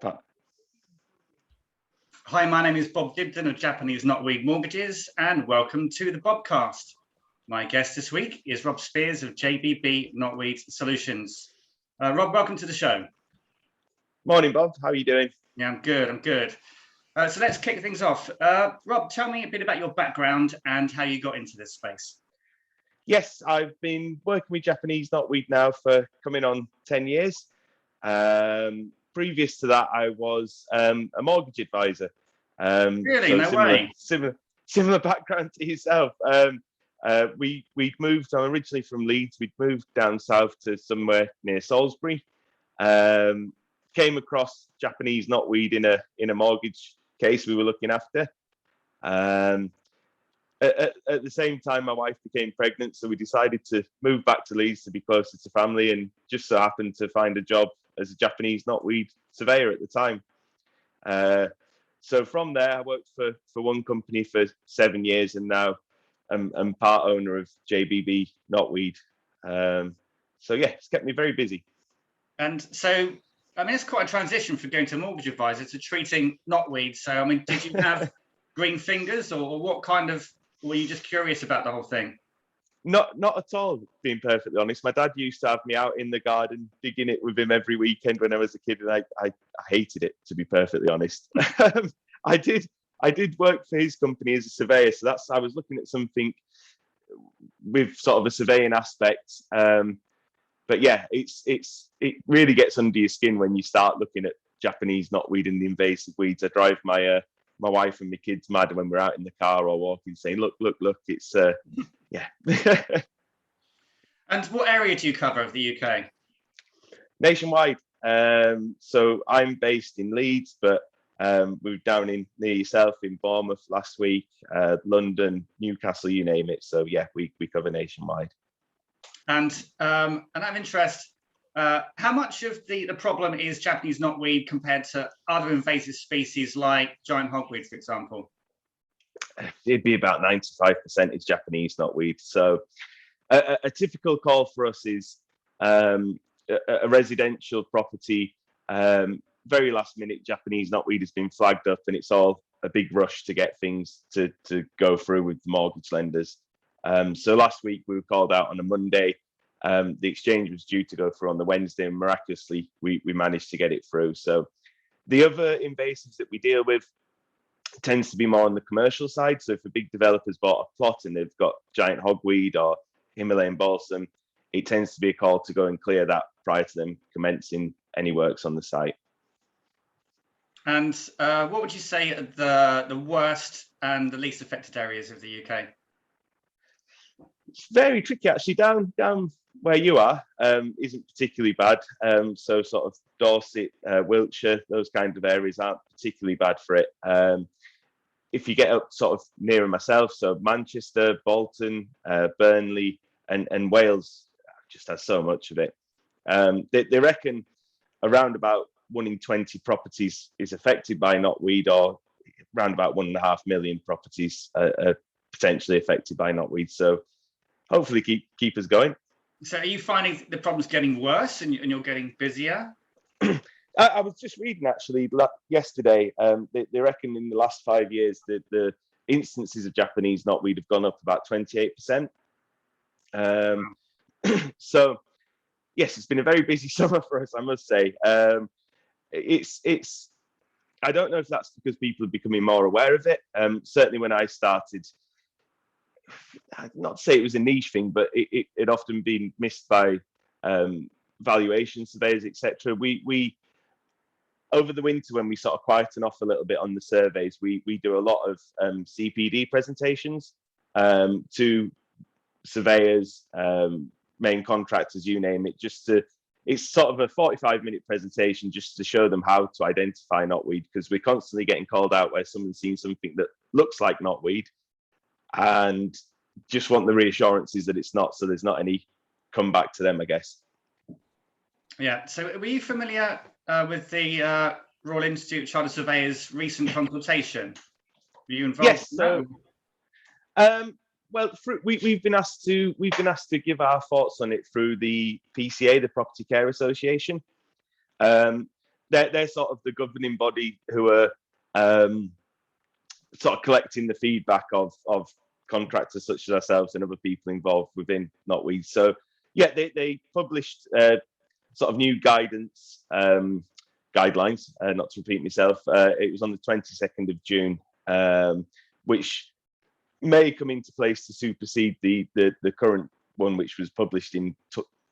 Hi, my name is Bob Gibson of Japanese Knotweed Mortgages, and welcome to the Bobcast. My guest this week is Rob Spiers of JBB Knotweed Solutions. Rob, welcome to the show. Morning, Bob. How are you doing? Yeah, I'm good. So let's kick things off. Rob, tell me a bit about your background and how you got into this space. Yes, I've been working with Japanese Knotweed now for coming on 10 years. Previous to that, I was a mortgage advisor. Really? No way. Similar background to yourself. We'd moved. I'm originally from Leeds. We'd moved down south to somewhere near Salisbury. Came across Japanese Knotweed in a mortgage case we were looking after. At the same time, my wife became pregnant, so we decided to move back to Leeds to be closer to family, and just so happened to find a job as a Japanese knotweed surveyor at the time. So from there, I worked for one company for 7 years, and now I'm part owner of JBB Knotweed. So yeah, it's kept me very busy. And so, I mean, it's quite a transition from going to a mortgage advisor to treating knotweed. So, I mean, did you have green fingers, or what kind of, were you just curious about the whole thing? Not at all, being perfectly honest. My dad used to have me out in the garden digging it with him every weekend when I was a kid, and I hated it, to be perfectly honest. I did work for his company as a surveyor, so I was looking at something with sort of a surveying aspect. But yeah, it really gets under your skin when you start looking at Japanese knotweed and the invasive weeds. I drive my wife and my kids mad when we're out in the car or walking, saying, "Look! It's yeah." And what area do you cover of the UK? Nationwide. So I'm based in Leeds, but we were down near yourself in Bournemouth last week, London, Newcastle, you name it. So yeah, we cover nationwide. And out of interest, how much of the problem is Japanese knotweed compared to other invasive species like giant hogweed, for example? It'd be about 95% is Japanese knotweed. So a typical call for us is a residential property. Very last minute, Japanese knotweed has been flagged up, and it's all a big rush to get things to go through with the mortgage lenders. So last week we were called out on a Monday. The exchange was due to go through on the Wednesday, and miraculously we managed to get it through. So the other invasives that we deal with tends to be more on the commercial side. So if a big developer's bought a plot and they've got giant hogweed or Himalayan balsam, it tends to be a call to go and clear that prior to them commencing any works on the site. And what would you say are the worst and the least affected areas of the UK? It's very tricky, actually. Down where you are isn't particularly bad. So sort of Dorset, Wiltshire, those kind of areas aren't particularly bad for it. If you get up sort of nearer myself, so Manchester, Bolton, Burnley, and Wales just has so much of it. They reckon around about 1 in 20 properties is affected by knotweed, or around about 1.5 million properties are potentially affected by knotweed. So hopefully keep us going. So are you finding the problem's getting worse and you're getting busier? I was just reading actually yesterday. They reckon in the last 5 years that the instances of Japanese knotweed have gone up about 28%. So yes, it's been a very busy summer for us, I must say. It's I don't know if that's because people are becoming more aware of it. Certainly when I started, not to say it was a niche thing, but it often been missed by valuation surveyors, etc. We over the winter, when we sort of quieten off a little bit on the surveys, we do a lot of CPD presentations to surveyors, main contractors, you name it. It's sort of a 45-minute presentation just to show them how to identify knotweed, because we're constantly getting called out where someone's seen something that looks like knotweed and just want the reassurances that it's not, so there's not any comeback to them, I guess. Yeah. So were you familiar with the Royal Institute of Chartered Surveyors' recent consultation? Were you involved? Yes. So, well, we've been asked to give our thoughts on it through the PCA, the Property Care Association. they're sort of the governing body who are sort of collecting the feedback of contractors such as ourselves and other people involved within Knotweed. So yeah, they published sort of new guidance, guidelines, not to repeat myself. It was on the 22nd of June, which may come into place to supersede the current one, which was published in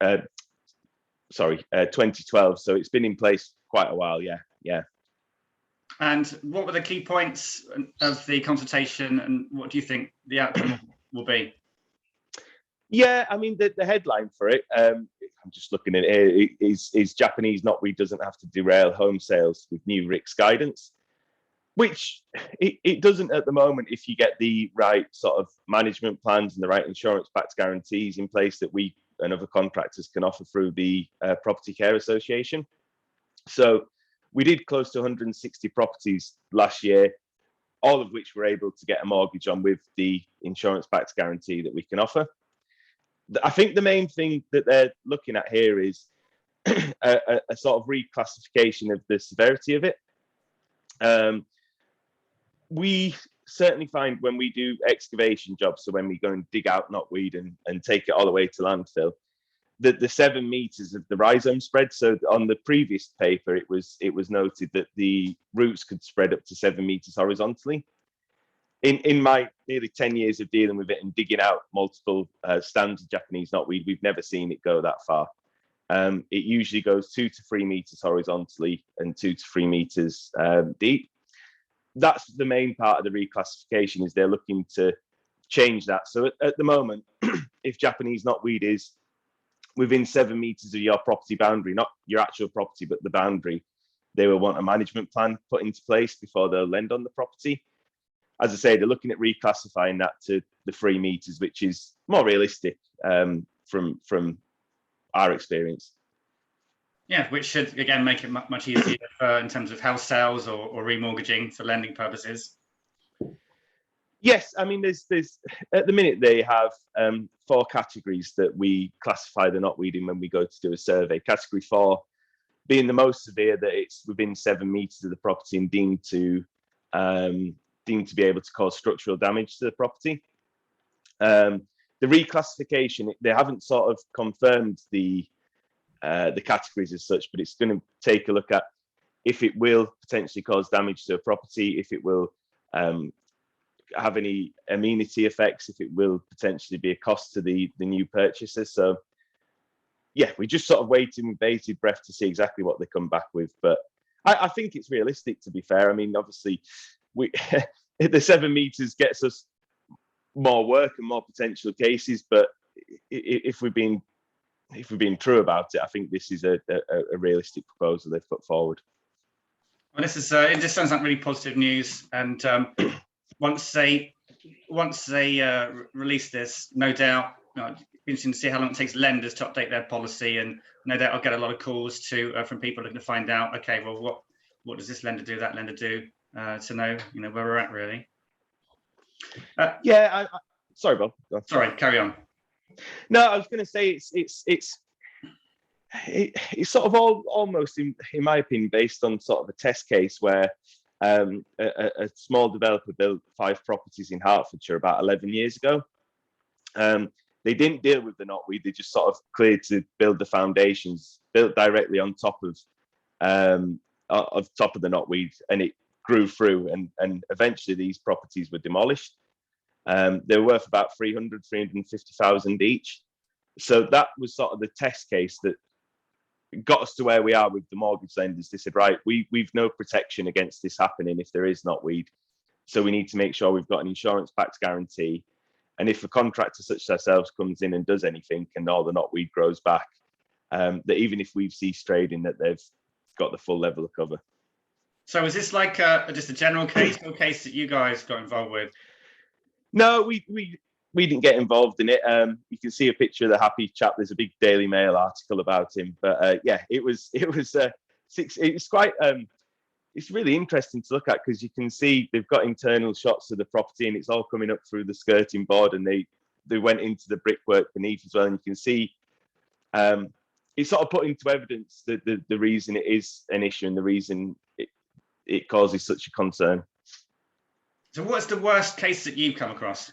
2012. So it's been in place quite a while. Yeah. And what were the key points of the consultation, and what do you think the outcome will be? Yeah, I mean, the headline for it, I'm just looking at it, is Japanese Knotweed doesn't have to derail home sales with new RICS guidance, which it doesn't at the moment if you get the right sort of management plans and the right insurance-backed guarantees in place that we and other contractors can offer through the Property Care Association. So we did close to 160 properties last year, all of which were able to get a mortgage on with the insurance-backed guarantee that we can offer. I think the main thing that they're looking at here is a sort of reclassification of the severity of it. We certainly find when we do excavation jobs, so when we go and dig out knotweed and take it all the way to landfill, that the 7 meters of the rhizome spread. So on the previous paper, it was noted that the roots could spread up to 7 meters horizontally. In my nearly 10 years of dealing with it and digging out multiple stands of Japanese knotweed, we've never seen it go that far. It usually goes 2 to 3 meters horizontally and 2 to 3 meters deep. That's the main part of the reclassification, is they're looking to change that. So at the moment, if Japanese knotweed is within 7 meters of your property boundary, not your actual property, but the boundary, they will want a management plan put into place before they'll lend on the property. As I say, they're looking at reclassifying that to the 3 meters, which is more realistic from our experience. Yeah, which should again make it much easier in terms of house sales or remortgaging for lending purposes. Yes, I mean, there's at the minute they have 4 categories that we classify the knotweed in when we go to do a survey. Category 4 being the most severe, that it's within 7 meters of the property and deemed to be able to cause structural damage to the property. The reclassification, they haven't sort of confirmed the categories as such, but it's going to take a look at if it will potentially cause damage to a property, if it will have any amenity effects, if it will potentially be a cost to the new purchaser. So yeah, we're just sort of waiting with bated breath to see exactly what they come back with. But I think it's realistic, to be fair. I mean, obviously, the 7 meters gets us more work and more potential cases, but if we're being true about it, I think this is a realistic proposal they've put forward. Well, this is it just sounds like really positive news, and once they release this, no doubt, interesting to see how long it takes lenders to update their policy, and no doubt I'll get a lot of calls from people looking to find out, okay, well, what does this lender do, that lender do, to know where we're at, really. Yeah, sorry, Bob. Sorry, carry on. No, I was going to say it's sort of almost, in my opinion, based on sort of a test case where a small developer built 5 properties in Hertfordshire about 11 years ago. They didn't deal with the knotweed; they just sort of cleared to build the foundations, built directly on top of the knotweed, and it grew through. And eventually, these properties were demolished. They were worth about 350,000 each. So that was sort of the test case that got us to where we are with the mortgage lenders. They said, right, we've no protection against this happening if there is knotweed. So we need to make sure we've got an insurance-backed guarantee. And if a contractor such as ourselves comes in and does anything and all the knotweed grows back, that even if we've ceased trading, that they've got the full level of cover. So is this like just a general case or a case that you guys got involved with? No, we didn't get involved in it. You can see a picture of the happy chap. There's a big Daily Mail article about him. But yeah, it's quite it's really interesting to look at, because you can see they've got internal shots of the property and it's all coming up through the skirting board, and they went into the brickwork beneath as well, and you can see it's sort of put into evidence the reason it is an issue and the reason it causes such a concern. So what's the worst case that you've come across?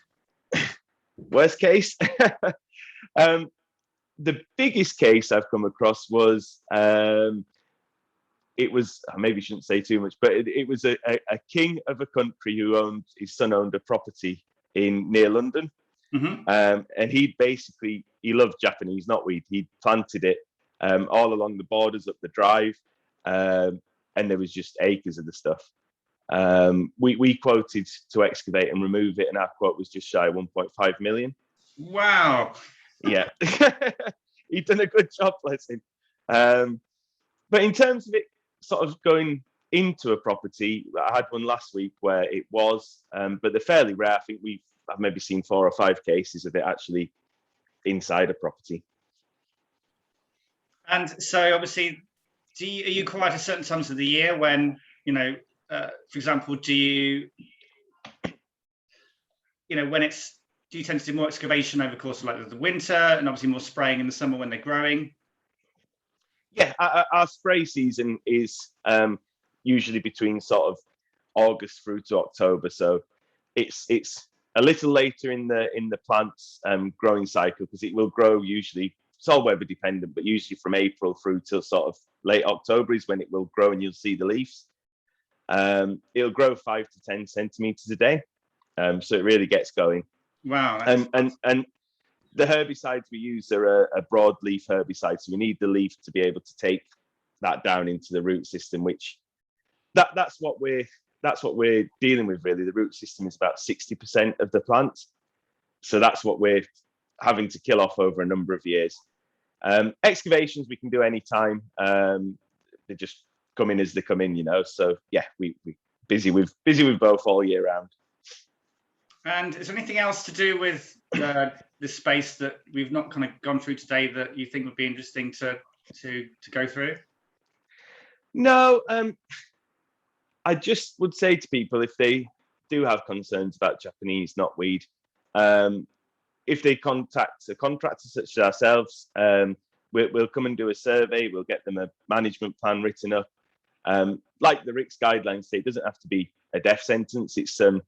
Worst case? The biggest case I've come across was, it was, I maybe shouldn't say too much, but it was a king of a country who his son owned a property near London. Mm-hmm. And he loved Japanese knotweed. He planted it all along the borders up the drive. And there was just acres of the stuff. We quoted to excavate and remove it, and our quote was just shy of 1.5 million. Wow. Yeah. He'd done a good job, bless him. But in terms of it sort of going into a property, I had one last week where it was, but they're fairly rare. I think I've maybe seen 4 or 5 cases of it actually inside a property. And so obviously, are you quiet at certain times of the year when, for example, do you tend to do more excavation over the course of like the winter, and obviously more spraying in the summer when they're growing? Yeah, our spray season is usually between sort of August through to October, so it's a little later in the plant's growing cycle, because it will grow usually. It's all weather dependent, but usually from April through till sort of late October is when it will grow, and you'll see the leaves. It'll grow 5 to 10 centimeters a day, so it really gets going. Wow. And the herbicides we use are a broadleaf herbicide, so we need the leaf to be able to take that down into the root system, which that's what we're dealing with really. The root system is about 60% of the plant, so that's what we're having to kill off over a number of years. Excavations we can do anytime. They just come in as they come in, so yeah, we busy with both all year round. And is there anything else to do with this space that we've not kind of gone through today that you think would be interesting to go through? No, I just would say to people, if they do have concerns about Japanese knotweed, if they contact a contractor such as ourselves, we'll come and do a survey. We'll get them a management plan written up. Like the RICS guidelines say, it doesn't have to be a death sentence. It's an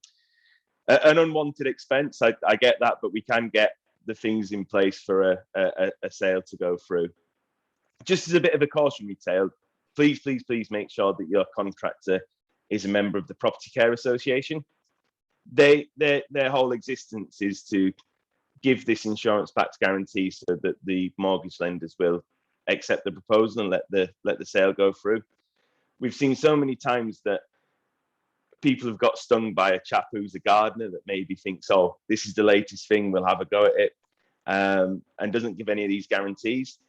unwanted expense. I get that, but we can get the things in place for a sale to go through. Just as a bit of a cautionary tale, please make sure that your contractor is a member of the Property Care Association. Their whole existence is to give this insurance-backed guarantee so that the mortgage lenders will accept the proposal and let the sale go through. We've seen so many times that people have got stung by a chap who's a gardener that maybe thinks, oh, this is the latest thing, we'll have a go at it, and doesn't give any of these guarantees.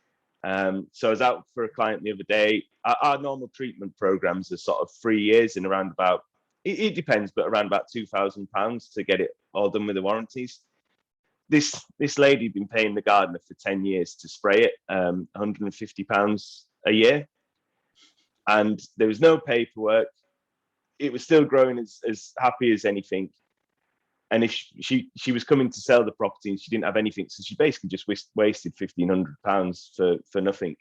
So I was out for a client the other day. Our normal treatment programs are sort of 3 years and around about, it depends, but around about £2,000 to get it all done with the warranties. This lady had been paying the gardener for 10 years to spray it, £150 a year. And there was no paperwork. It was still growing as happy as anything. And if she was coming to sell the property and she didn't have anything, so she basically just wasted £1,500 for nothing.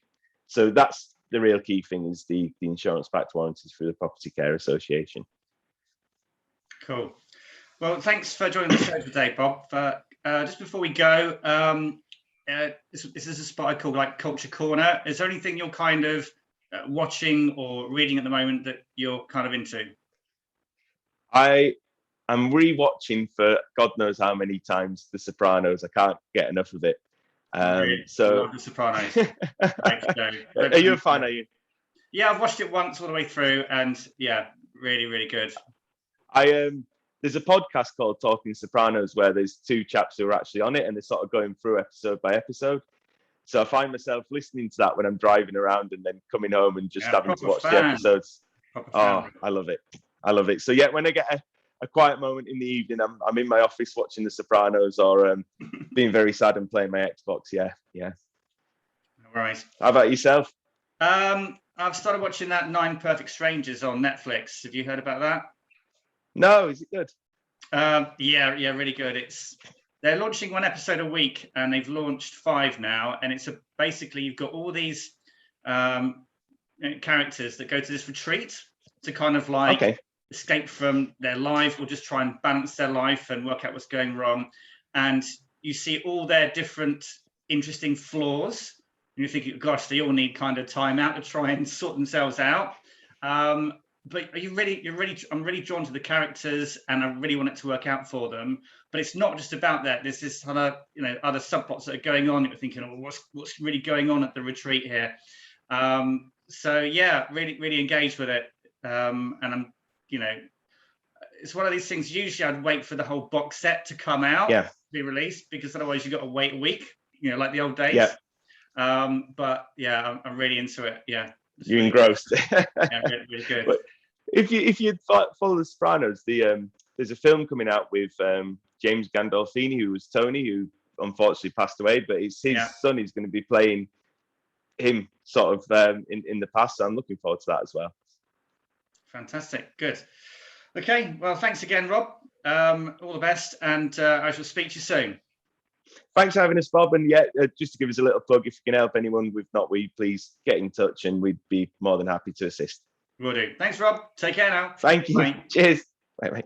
So that's the real key thing, is the insurance-backed warranties through the Property Care Association. Cool. Well, thanks for joining the show today, Bob. Just before we go, this is a spot I call like Culture Corner. Is there anything you're kind of watching or reading at the moment that you're kind of into? I'm re-watching for God knows how many times The Sopranos. I can't get enough of it. So love The Sopranos. Are you a fan? Are you? Yeah, I've watched it once all the way through, and yeah, really, really good. There's a podcast called Talking Sopranos where there's 2 chaps who are actually on it, and they're sort of going through episode by episode. So I find myself listening to that when I'm driving around and then coming home and just having to watch the episodes. Oh, I love it. So yeah, when I get a quiet moment in the evening, I'm in my office watching The Sopranos, or being very sad and playing my Xbox. Yeah. No worries. How about yourself? I've started watching that 9 Perfect Strangers on Netflix. Have you heard about that? No, is it good? Yeah, really good. It's they're launching 1 episode a week, and they've launched 5 now. And it's basically you've got all these characters that go to this retreat to kind of like escape from their life, or just try and balance their life and work out what's going wrong. And you see all their different interesting flaws, and you're thinking, gosh, they all need kind of time out to try and sort themselves out. But I'm really drawn to the characters, and I really want it to work out for them. But it's not just about that. There's this other, other subplots that are going on. You're thinking, oh, what's really going on at the retreat here? So yeah, really engaged with it. And I'm, it's one of these things. Usually, I'd wait for the whole box set to come out, to be released, because otherwise you've got to wait a week, like the old days. Yeah. But yeah, I'm really into it. Yeah. You're really engrossed. Yeah, really good. But if you follow the Sopranos, there's a film coming out with James Gandolfini, who was Tony, who unfortunately passed away, but it's his son is going to be playing him sort of in the past. So I'm looking forward to that as well. Fantastic. Good. Okay. Well, thanks again, Rob. All the best, and I shall speak to you soon. Thanks for having us, Bob. And just to give us a little plug, if you can help anyone with Knotweed, please get in touch, and we'd be more than happy to assist. Will do. Thanks, Rob. Take care now. Thank you. Bye. Cheers. Bye.